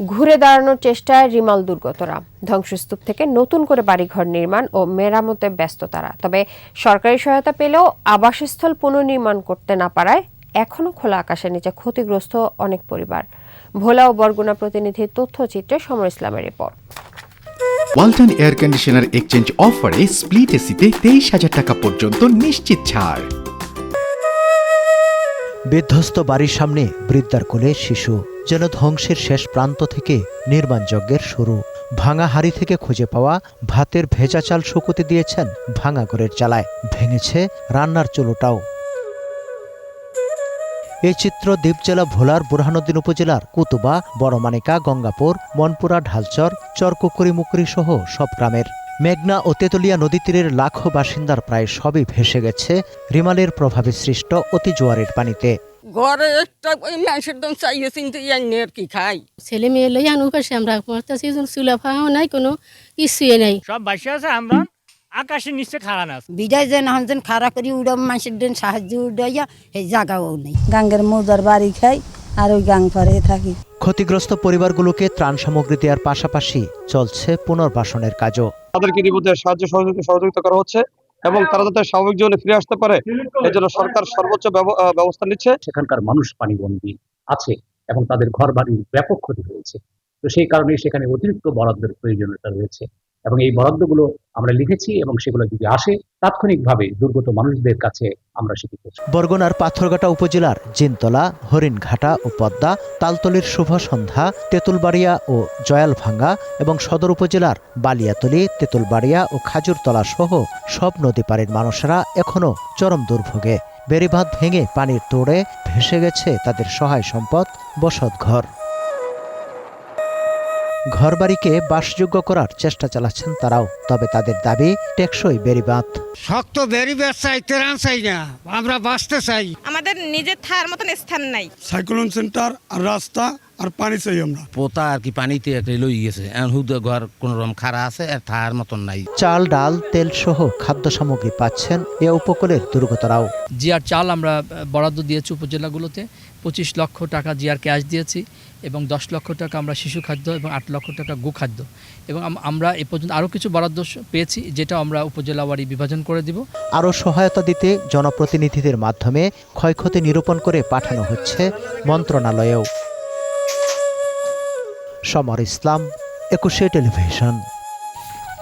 ঘুরে দাঁড়ানোর চেষ্টায় রিমাল দুর্গতরা। ধ্বংসস্তূপ থেকে নতুন করে বাড়িঘর নির্মাণ ও মেরামতে ব্যস্ত তারা। তবে সরকারি সহায়তা পেলেও আবাসস্থল পুনর্নির্মাণ করতে না পারায় এখনো খোলা আকাশের নিচে ক্ষতিগ্রস্ত অনেক পরিবার। ভোলা ও বরগুনা প্রতিনিধির তথ্যচিত্রে সমর ইসলামের report. Walton air conditioner exchange অফারে স্প্লিট এসিতে 23,000 টাকা পর্যন্ত নিশ্চিত ছাড়। বিধ্বস্ত বাড়ির সামনে বৃদ্ধার কোলে শিশু, যেন ধ্বংসের শেষ প্রান্ত থেকে নির্মাণ যজ্ঞের শুরু। ভাঙা হাড়ি থেকে খুঁজে পাওয়া ভাতের ভেজা চাল শুকোতে দিয়েছেন ভাঙা ঘরের চালায়, ভেঙেছে রান্নার চুলোটাও। এই চিত্র দ্বীপ জেলা ভোলার বুরহানুদ্দিন উপজেলার কুতুবা, বড়মানিকা, গঙ্গাপুর, মনপুরা, ঢালচর, চরকুকুরিমুকুরি সহ সব গ্রামের। মেঘনা ও তেতুলিয়া নদী তীরের লাখো বাসিন্দার প্রায় সবই ভেসে গেছে রিমালের প্রভাবে সৃষ্ট অতি জোয়ারের পানিতে। ঘরে একটা মানুষের দাম চাইয়ে চিনতে জানি আর কি খাই। ছেলে মেয়ে লই আনু পাশে আমরা পড়তেছি, চুলা ফাও নাই, কোনো কিছুই নাই। সব বাসা আছে, আমরা আকাশের নিচে খাড়া না। বিদায় যেন হামজেন খাড়া করি উড়াম মানুষের দিন সাহায্য উড়াইয়া এই জায়গাও নেই। গাঙ্গের মৌজার বাড়ি খাই আর ওই গাং পারে থাকি। ক্ষতিগ্রস্ত পরিবারগুলোকে ত্রাণ সামগ্রী দেওয়ার পাশাপাশি চলছে পুনর্বাসনের কাজও। তাদেরকে নিবন্ধে সাহায্য সহযোগিতা করা হচ্ছে এবং তারা যাতে স্বাভাবিক জীবনে ফিরে আসতে পারে এই জন্য সরকার সর্বোচ্চ ব্যবস্থা নিচ্ছে। সেখানকার মানুষ পানিবন্দী আছে এবং তাদের ঘর বাড়ির ব্যাপক ক্ষতি হয়েছে। তো সেই কারণে সেখানে অতিরিক্ত বরাদ্দের প্রয়োজনীয়তা রয়েছে এবং এই বরাদ্দগুলো আমরা লিখেছি এবং সেগুলো যদি আসে তাৎক্ষণিকভাবে দুর্গত মানুষদের কাছে আমরা সেটি করছি। বরগুনার পাথরঘাটা উপজেলার জিনতলা, হরিণঘাটা ও পদ্মা, তালতলির শুভ সন্ধ্যা, তেঁতুলবাড়িয়া ও জয়ালভাঙ্গা এবং সদর উপজেলার বালিয়াতলি, তেঁতুলবাড়িয়া ও খাজুরতলা সহ সব নদী পাড়ের মানুষেরা এখনও চরম দুর্ভোগে। বেড়িবাঁধ ভেঙে পানির তোড়ে ভেসে গেছে তাদের সহায় সম্পদ, বসতঘর। ঘরবাড়িকে বাসযোগ্য করার চেষ্টা চালাচ্ছেন তারাও, তবে তাদের দাবি টেকসই বেড়িবাঁধ। শক্ত বেড়িবাঁধ চাই, তেরান চাই না, আমরা বাঁচতে চাই। আমাদের নিজের থাকার মতন স্থান নাই। সাইক্লোন সেন্টার আর রাস্তা আর পানি চাই আমরা। পোতা আর কি পানিতে লই গেছে, ঘর কোন রকম খাড়া আছে, আর থাকার মতন নাই। চাল, ডাল, তেল সহ খাদ্য সামগ্রী পাচ্ছেন এ উপকূলের দুর্গতরাও। জিআর চাল আমরা বরাদ্দ দিয়েছি উপজেলাগুলোতে, 25 লক্ষ টাকা জিআর ক্যাশ দিয়েছি এবং 10 লক্ষ টাকা আমরা শিশু খাদ্য এবং 8 লক্ষ টাকা গোখাদ্য, এবং আমরা এ পর্যন্ত আরও কিছু বরাদ্দ পেয়েছি যেটা আমরা উপজেলাওয়ারি বিভাজন করে দিব। আরও সহায়তা দিতে জনপ্রতিনিধিদের মাধ্যমে ক্ষয়ক্ষতি নিরূপণ করে পাঠানো হচ্ছে মন্ত্রণালয়েও। সমর ইসলাম, 21 টেলিভিশন।